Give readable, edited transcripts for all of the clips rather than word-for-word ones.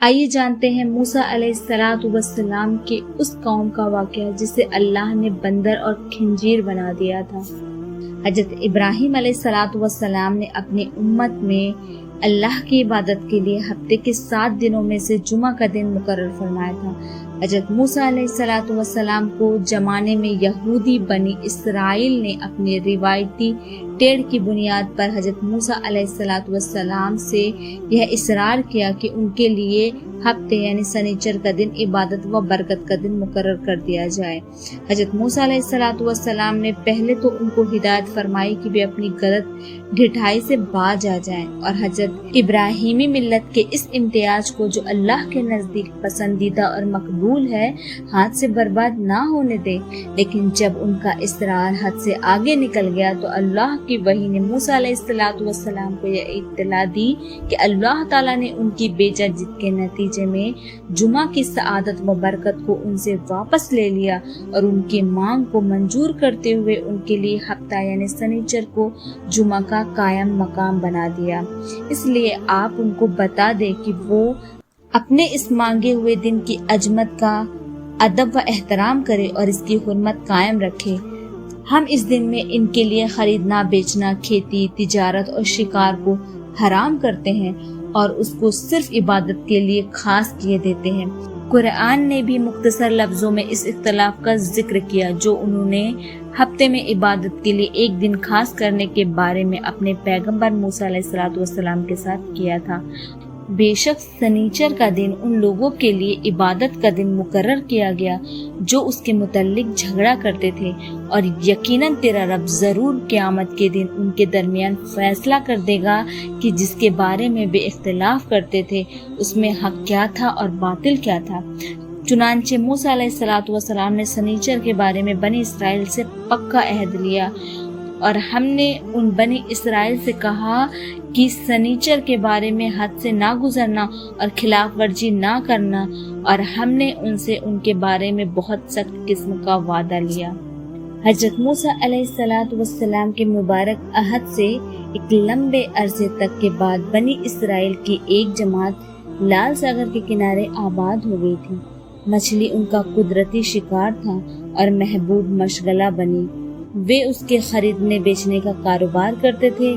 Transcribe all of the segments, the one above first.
آئیے جانتے ہیں موسیٰ علیہ السلام کے اس قوم کا واقعہ جسے اللہ نے بندر اور خنزیر بنا دیا تھا۔ حضرت ابراہیم علیہ السلام نے اپنی امت میں اللہ کی عبادت کے لیے ہفتے کے 7 دنوں میں سے جمعہ کا دن مقرر فرمایا تھا۔ حضرت موسیٰ علیہ السلام کو زمانے میں یہودی بنی اسرائیل نے اپنی روایتی ٹیڑھ کی بنیاد پر حضرت موسیٰ علیہ السلام سے یہ اصرار کیا کہ ان کے لیے ہفتے یعنی سنیچر کا دن عبادت و برکت کا دن مقرر کر دیا جائے۔ حضرت موسیٰ علیہ السلام نے پہلے تو ان کو ہدایت فرمائی کہ وہ اپنی غلط ڈھٹائی سے باز آ جائیں اور حضرت ابراہیمی ملت کے اس امتیاز کو جو اللہ کے نزدیک پسندیدہ اور مقبول ہے ہاتھ سے برباد نہ ہونے دے۔ لیکن جب ان کا اصرار حد سے آگے نکل گیا تو اللہ کی وحی نے موسیٰ علیہ السلام کو یہ اطلاع دی کہ اللہ تعالیٰ نے ان کی بیجا جد کے نتیجے میں جمعہ کی سعادت و برکت کو ان سے واپس لے لیا اور ان کی مانگ کو منظور کرتے ہوئے ان کے لیے ہفتہ یعنی سنیچر کو جمعہ کا قائم مقام بنا دیا۔ اس لیے آپ ان کو بتا دیں کہ وہ اپنے اس مانگے ہوئے دن کی عظمت کا ادب و احترام کرے اور اس کی حرمت قائم رکھے۔ ہم اس دن میں ان کے لیے خریدنا بیچنا، کھیتی، تجارت اور شکار کو حرام کرتے ہیں اور اس کو صرف عبادت کے لیے خاص کیے دیتے ہیں۔ قرآن نے بھی مختصر لفظوں میں اس اختلاف کا ذکر کیا جو انہوں نے ہفتے میں عبادت کے لیے ایک دن خاص کرنے کے بارے میں اپنے پیغمبر موسیٰ علیہ السلام کے ساتھ کیا تھا۔ بے شک سنیچر کا دن ان لوگوں کے لیے عبادت کا دن مقرر کیا گیا جو اس کے متعلق جھگڑا کرتے تھے، اور یقیناً تیرا رب ضرور قیامت کے دن ان کے درمیان فیصلہ کر دے گا کہ جس کے بارے میں بے اختلاف کرتے تھے اس میں حق کیا تھا اور باطل کیا تھا۔ چنانچہ موسیٰ علیہ السلام نے سنیچر کے بارے میں بنی اسرائیل سے پکا عہد لیا، اور ہم نے ان بنی اسرائیل سے کہا کہ سنیچر کے بارے میں حد سے نہ گزرنا اور خلاف ورزی نہ کرنا، اور ہم نے ان سے ان کے بارے میں بہت سخت قسم کا وعدہ لیا۔ حضرت موسیٰ علیہ السلام کے مبارک عہد سے ایک لمبے عرصے تک کے بعد بنی اسرائیل کی ایک جماعت لال ساگر کے کنارے آباد ہو گئی تھی۔ مچھلی ان کا قدرتی شکار تھا اور محبوب مشغلہ بنی۔ وہ اس کے خریدنے بیچنے کا کاروبار کرتے تھے۔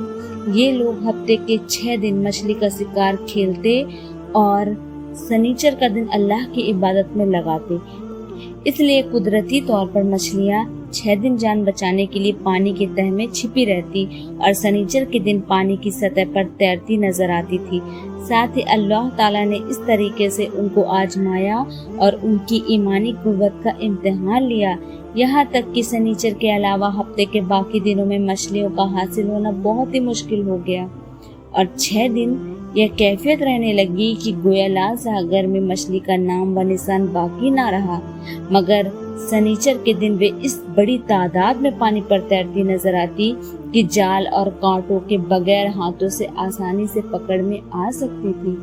یہ لوگ ہفتے کے 6 دن مچھلی کا شکار کھیلتے اور سنیچر کا دن اللہ کی عبادت میں لگاتے۔ اس لیے قدرتی طور پر مچھلیاں 6 دن جان بچانے کے لیے پانی کی تہ میں چھپی رہتی اور سنیچر کے دن پانی کی سطح پر تیرتی نظر آتی تھی۔ ساتھ ہی اللہ تعالیٰ نے اس طریقے سے ان کو آزمایا اور ان کی ایمانی قوت کا امتحان لیا، یہاں تک کہ سنیچر کے علاوہ ہفتے کے باقی دنوں میں مچھلیوں کا حاصل ہونا بہت ہی مشکل ہو گیا، اور 6 دن یہ کیفیت رہنے لگی کہ گویا لال ساگر میں مچھلی کا نام و نشان باقی نہ رہا، مگر سنیچر کے دن وہ اس بڑی تعداد میں پانی پر تیرتی نظر آتی کہ جال اور کانٹوں کے بغیر ہاتھوں سے آسانی سے پکڑ میں آ سکتی تھی۔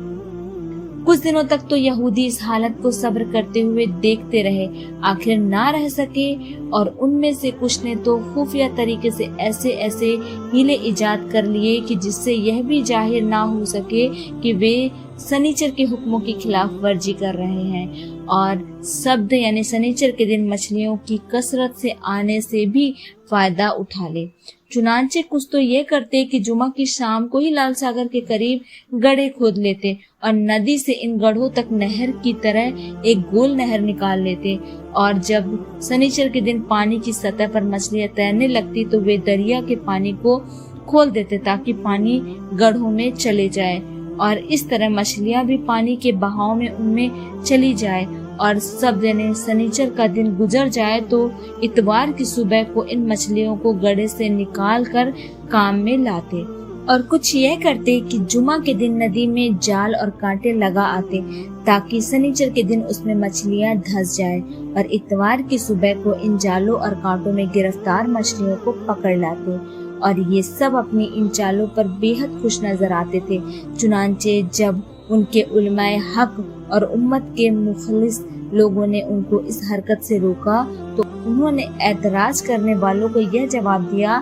کچھ دنوں تک تو یہودی اس حالت کو صبر کرتے ہوئے دیکھتے رہے، آخر نہ رہ سکے اور ان میں سے کچھ نے تو خفیہ طریقے سے ایسے ہیلے ایجاد کر لیے کہ جس سے یہ بھی ظاہر نہ ہو سکے کہ وہ سنیچر کے حکموں کی خلاف ورزی کر رہے ہیں، اور سبت یعنی سنیچر کے دن مچھلیوں کی کثرت سے آنے سے بھی فائدہ اٹھا لے۔ چنانچہ کچھ تو یہ کرتے کہ جمعہ کی شام کو ہی لال ساگر کے قریب گڑھے کھود لیتے اور ندی سے ان گڑھوں تک نہر کی طرح ایک گول نہر نکال لیتے، اور جب سنیچر کے دن پانی کی سطح پر مچھلیاں تیرنے لگتی تو وہ دریا کے پانی کو کھول دیتے تاکہ پانی گڑھوں میں چلے جائے، اور اس طرح مچھلیاں بھی پانی کے بہاؤ میں ان میں چلی جائے، اور سب دن سنیچر کا دن گزر جائے تو اتوار کی صبح کو ان مچھلیوں کو گڑھے سے نکال کر کام میں لاتے، اور کچھ یہ کرتے کہ جمعہ کے دن ندی میں جال اور کانٹے لگا آتے تاکہ سنیچر کے دن اس میں مچھلیاں دھس جائیں، اور اتوار کی صبح کو ان جالوں اور کانٹوں میں گرفتار مچھلیوں کو پکڑ لاتے، اور یہ سب اپنی ان چالوں پر بے حد خوش نظر آتے تھے۔ چنانچہ جب ان کے علماء حق اور امت کے مخلص لوگوں نے ان کو اس حرکت سے روکا تو انہوں نے اعتراض کرنے والوں کو یہ جواب دیا،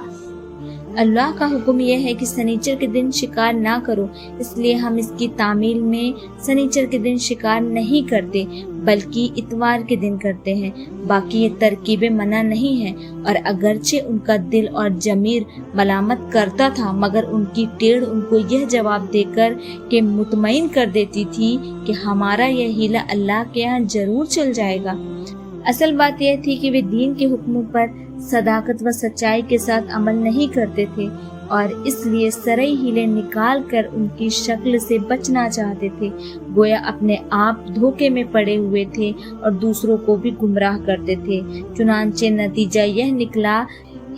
اللہ کا حکم یہ ہے کہ سنیچر کے دن شکار نہ کرو، اس لیے ہم اس کی تعمیل میں سنیچر کے دن شکار نہیں کرتے بلکہ اتوار کے دن کرتے ہیں۔ باقی یہ ترکیبیں منع نہیں ہیں، اور اگرچہ ان کا دل اور ضمیر ملامت کرتا تھا مگر ان کی ٹیڑھ ان کو یہ جواب دے کر کہ مطمئن کر دیتی تھی کہ ہمارا یہ ہیلا اللہ کے یہاں ضرور چل جائے گا۔ اصل بات یہ تھی کہ وہ دین کے حکموں پر صداقت و سچائی کے ساتھ عمل نہیں کرتے تھے، اور اس لیے سرئی ہیلے نکال کر ان کی شکل سے بچنا چاہتے تھے، گویا اپنے آپ دھوکے میں پڑے ہوئے تھے اور دوسروں کو بھی گمراہ کرتے تھے۔ چنانچہ نتیجہ یہ نکلا،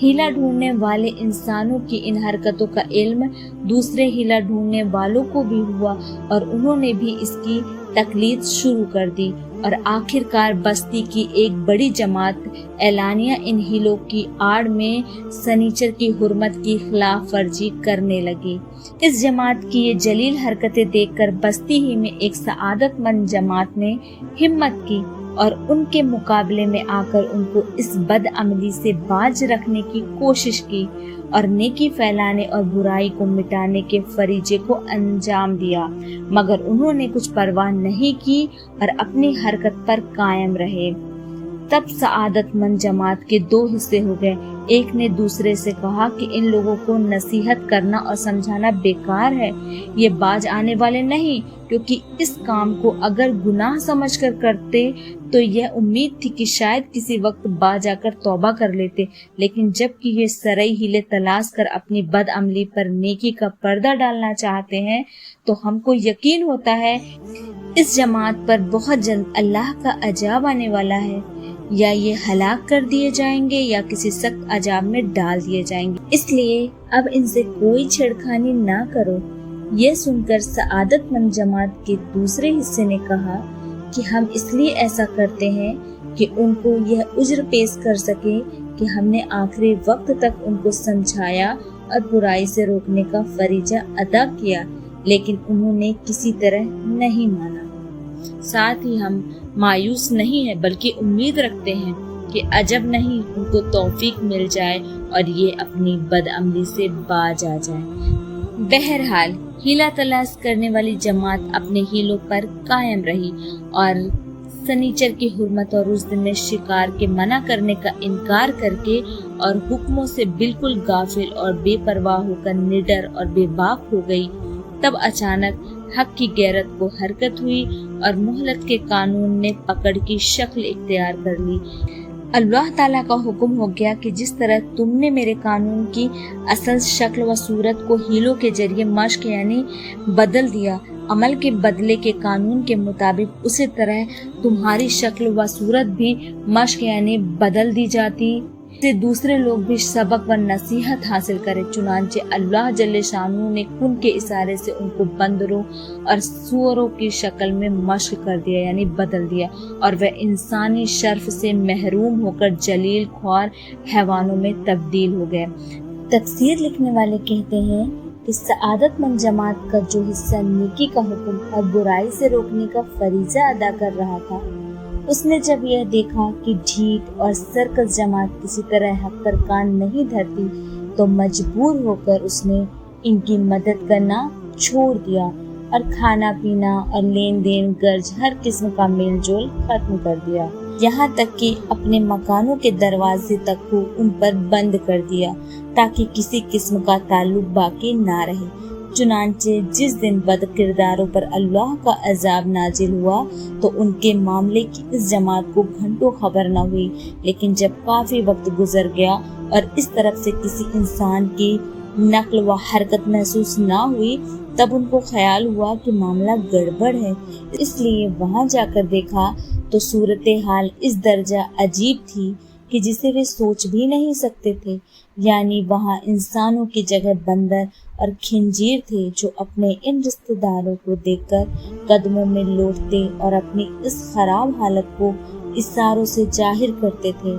ہیلا ڈھونڈنے والے انسانوں کی ان حرکتوں کا علم دوسرے ہیلا ڈھونڈنے والوں کو بھی ہوا، اور انہوں نے بھی اس کی تقلید شروع کر دی، اور آخر کار بستی کی ایک بڑی جماعت اعلانیہ ان ہیلوں کی آڑ میں سنیچر کی حرمت کی خلاف ورزی کرنے لگی۔ اس جماعت کی یہ جلیل حرکتیں دیکھ کر بستی ہی میں ایک سعادت مند جماعت نے ہمت کی اور ان کے مقابلے میں آ کر ان کو اس بد عملی سے باز رکھنے کی کوشش کی اور نیکی پھیلانے اور برائی کو مٹانے کے فریضے کو انجام دیا، مگر انہوں نے کچھ پرواہ نہیں کی اور اپنی حرکت پر قائم رہے۔ تب سعادت مند جماعت کے دو حصے ہو گئے، ایک نے دوسرے سے کہا کہ ان لوگوں کو نصیحت کرنا اور سمجھانا بیکار ہے، یہ باز آنے والے نہیں، کیونکہ اس کام کو اگر گناہ سمجھ کر کرتے تو یہ امید تھی کہ شاید کسی وقت باز آ کر توبہ کر لیتے، لیکن جب کہ یہ سرئی ہیلے تلاش کر اپنی بد عملی پر نیکی کا پردہ ڈالنا چاہتے ہیں تو ہم کو یقین ہوتا ہے اس جماعت پر بہت جلد اللہ کا عذاب آنے والا ہے، یا یہ ہلاک کر دیے جائیں گے یا کسی سخت عذاب میں ڈال دیے جائیں گے، اس لیے اب ان سے کوئی چھیڑخانی نہ کرو۔ یہ سن کر سعادت مند جماعت کے دوسرے حصے نے کہا کہ ہم اس لیے ایسا کرتے ہیں کہ ان کو یہ عذر پیش کر سکے کہ ہم نے آخری وقت تک ان کو سمجھایا اور برائی سے روکنے کا فریضہ ادا کیا، لیکن انہوں نے کسی طرح نہیں مانا۔ ساتھ ہی ہم مایوس نہیں ہیں بلکہ امید رکھتے ہیں کہ عجب نہیں ان کو توفیق مل جائے اور یہ اپنی بد عملی سے باز آ جائے۔ بہرحال ہیلا تلاش کرنے والی جماعت اپنے ہیلوں پر قائم رہی اور سنیچر کی حرمت اور اس دن میں شکار کے منع کرنے کا انکار کر کے اور حکموں سے بالکل غافل اور بے پرواہ ہو کر نڈر اور بے باک ہو گئی۔ تب اچانک حق کی غیرت کو حرکت ہوئی اور مہلت کے قانون نے پکڑ کی شکل اختیار کر لی۔ اللہ تعالیٰ کا حکم ہو گیا کہ جس طرح تم نے میرے قانون کی اصل شکل و صورت کو ہیلوں کے ذریعے مشق یعنی بدل دیا، عمل کے بدلے کے قانون کے مطابق اسی طرح تمہاری شکل و صورت بھی مشق یعنی بدل دی جاتی سے دوسرے لوگ بھی سبق و نصیحت حاصل کرے۔ چنانچہ اللہ جل شانہ نے کن کے اشارے سے ان کو بندروں اور سوروں کی شکل میں مشق کر دیا یعنی بدل دیا، اور وہ انسانی شرف سے محروم ہو کر جلیل خوار حیوانوں میں تبدیل ہو گئے۔ تفسیر لکھنے والے کہتے ہیں کہ سعادت مند جماعت کا جو حصہ نیکی کا حکم اور برائی سے روکنے کا فریضہ ادا کر رہا تھا، اس نے جب یہ دیکھا کہ ڈھیٹ اور سرکس جماعت کسی طرح حق پر کان نہیں دھرتی تو مجبور ہو کر اس نے ان کی مدد کرنا چھوڑ دیا اور کھانا پینا اور لین دین گرج ہر قسم کا میل جول ختم کر دیا، یہاں تک کہ اپنے مکانوں کے دروازے تک کو ان پر بند کر دیا تاکہ کسی قسم کا تعلق باقی نہ رہے۔ چنانچہ جس دن بد کرداروں پر اللہ کا عذاب نازل ہوا تو ان کے معاملے کی اس جماعت کو گھنٹوں خبر نہ ہوئی، لیکن جب کافی وقت گزر گیا اور اس طرف سے کسی انسان کی نقل و حرکت محسوس نہ ہوئی تب ان کو خیال ہوا کہ معاملہ گڑبڑ ہے، اس لیے وہاں جا کر دیکھا تو صورتحال اس درجہ عجیب تھی کہ جسے وہ سوچ بھی نہیں سکتے تھے، یعنی وہاں انسانوں کی جگہ بندر اور خنزیر تھے جو اپنے ان رشتہ داروں کو دیکھ کر قدموں میں لوٹتے اور اپنی اس خراب حالت کو اشاروں سے ظاہر کرتے تھے۔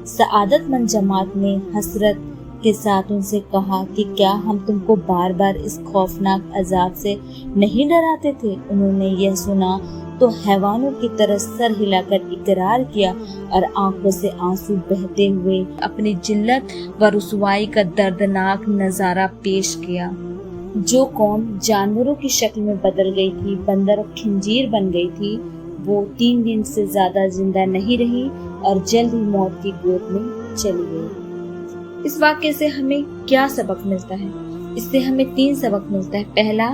سعادت مند جماعت نے حسرت کے ساتھ ان سے کہا کہ کیا ہم تم کو بار بار اس خوفناک عذاب سے نہیں ڈراتے تھے؟ انہوں نے یہ سنا تو حیوانوں کی طرح سر ہلا کر اقرار کیا اور آنکھوں سے آنسو بہتے ہوئے اپنی ذلت و رسوائی کا دردناک نظارہ پیش کیا۔ جو قوم جانوروں کی شکل میں بدل گئی تھی، بندر اور خنزیر بن گئی تھی، وہ 3 دن سے زیادہ زندہ نہیں رہی اور جلد ہی موت کی گود میں چلی گئی۔ اس واقعے سے ہمیں کیا سبق ملتا ہے؟ اس سے ہمیں 3 سبق ملتا ہے۔ پہلا،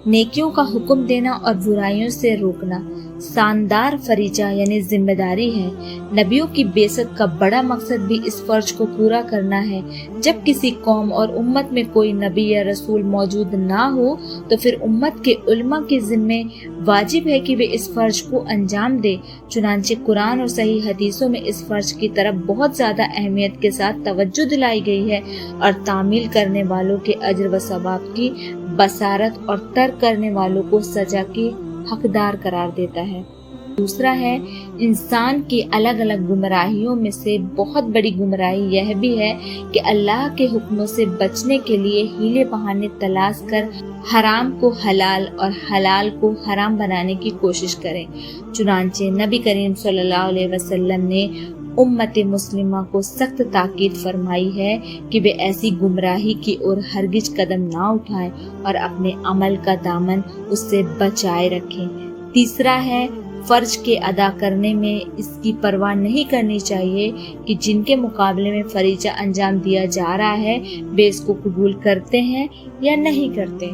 نیکیوں کا حکم دینا اور برائیوں سے روکنا شاندار فریضہ یعنی ذمہ داری ہے۔ نبیوں کی بعثت کا بڑا مقصد بھی اس فرض کو پورا کرنا ہے۔ جب کسی قوم اور امت میں کوئی نبی یا رسول موجود نہ ہو تو پھر امت کے علماء کے ذمہ واجب ہے کہ وہ اس فرض کو انجام دے۔ چنانچہ قرآن اور صحیح حدیثوں میں اس فرض کی طرف بہت زیادہ اہمیت کے ساتھ توجہ دلائی گئی ہے اور تعمیل کرنے والوں کے اجر و ثواب کی بشارت اور ترک کرنے والوں کو سزا کی حقدار قرار دیتا ہے۔ دوسرا ہے، انسان کی الگ الگ گمراہیوں میں سے بہت بڑی گمراہی یہ بھی ہے کہ اللہ کے حکموں سے بچنے کے لیے ہیلے بہانے تلاش کر حرام کو حلال اور حلال کو حرام بنانے کی کوشش کریں۔ چنانچہ نبی کریم صلی اللہ علیہ وسلم نے امت مسلمہ کو سخت تاکید فرمائی ہے کہ وہ ایسی گمراہی کی اور ہرگز قدم نہ اٹھائیں اور اپنے عمل کا دامن اس سے بچائے رکھیں۔ تیسرا ہے، فرض کے ادا کرنے میں اس کی پرواہ نہیں کرنی چاہیے کہ جن کے مقابلے میں فریضہ انجام دیا جا رہا ہے وہ اس کو قبول کرتے ہیں یا نہیں کرتے۔